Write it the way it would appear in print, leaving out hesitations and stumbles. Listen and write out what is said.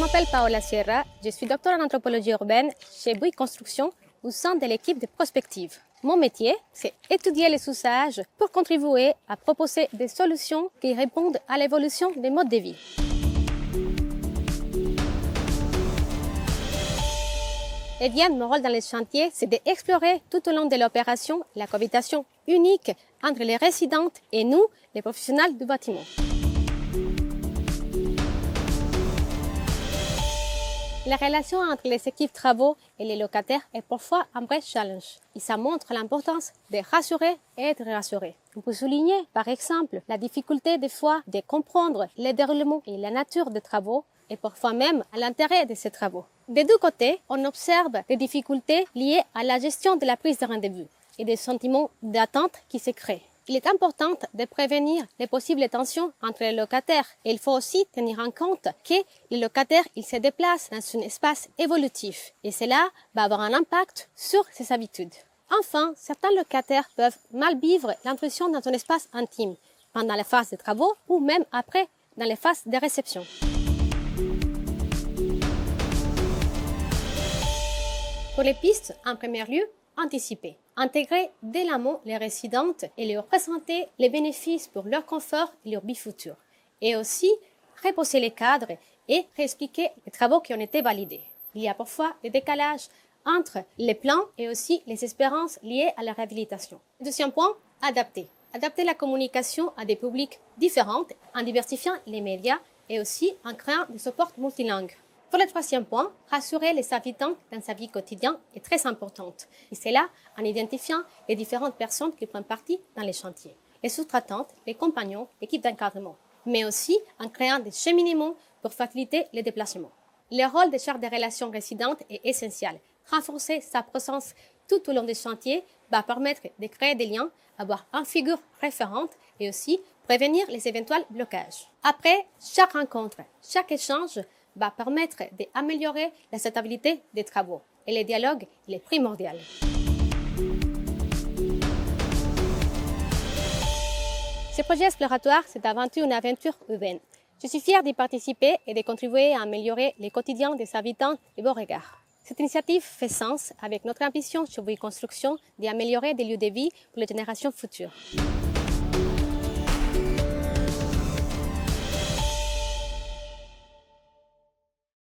m'appelle Paola Sierra, je suis docteur en anthropologie urbaine chez Bouygues Construction au sein de l'équipe de prospective. Mon métier, c'est étudier les usages pour contribuer à proposer des solutions qui répondent à l'évolution des modes de vie. Eh bien, mon rôle dans les chantiers, c'est d'explorer tout au long de l'opération la cohabitation unique entre les résidentes et nous, les professionnels du bâtiment. La relation entre les équipes travaux et les locataires est parfois un vrai challenge. Et ça montre l'importance de rassurer et être rassuré. On peut souligner, par exemple, la difficulté des fois de comprendre le déroulement et la nature des travaux et parfois même à l'intérêt de ces travaux. Des deux côtés, on observe des difficultés liées à la gestion de la prise de rendez-vous et des sentiments d'attente qui se créent. Il est important de prévenir les possibles tensions entre les locataires et il faut aussi tenir en compte que les locataires ils se déplacent dans un espace évolutif et cela va avoir un impact sur ses habitudes. Enfin, certains locataires peuvent mal vivre l'intrusion dans un espace intime pendant la phase de travaux ou même après dans les phases de réception. Pour les pistes, en premier lieu, anticiper. Intégrer dès l'amont les résidentes et leur présenter les bénéfices pour leur confort et leur vie future. Et aussi, reposer les cadres et réexpliquer les travaux qui ont été validés. Il y a parfois des décalages entre les plans et aussi les espérances liées à la réhabilitation. Deuxième point, adapter. Adapter la communication à des publics différents en diversifiant les médias et aussi en créant des supports multilingues. Pour le troisième point, rassurer les habitants dans sa vie quotidienne est très importante. Et c'est là en identifiant les différentes personnes qui prennent partie dans les chantiers. Les sous-traitantes, les compagnons, l'équipe d'encadrement. Mais aussi en créant des cheminements pour faciliter les déplacements. Le rôle des charges de relations résidentes est essentiel. Renforcer sa présence tout au long des chantiers va permettre de créer des liens, avoir une figure référente et aussi prévenir les éventuels blocages. Après chaque rencontre, chaque échange, va permettre d'améliorer la stabilité des travaux. Et le dialogue, il est primordial. Ce projet exploratoire, c'est avant tout une aventure urbaine. Je suis fière d'y participer et de contribuer à améliorer le quotidien des habitants de Beauregard. Cette initiative fait sens avec notre ambition chez Bouygues Construction d'améliorer des lieux de vie pour les générations futures.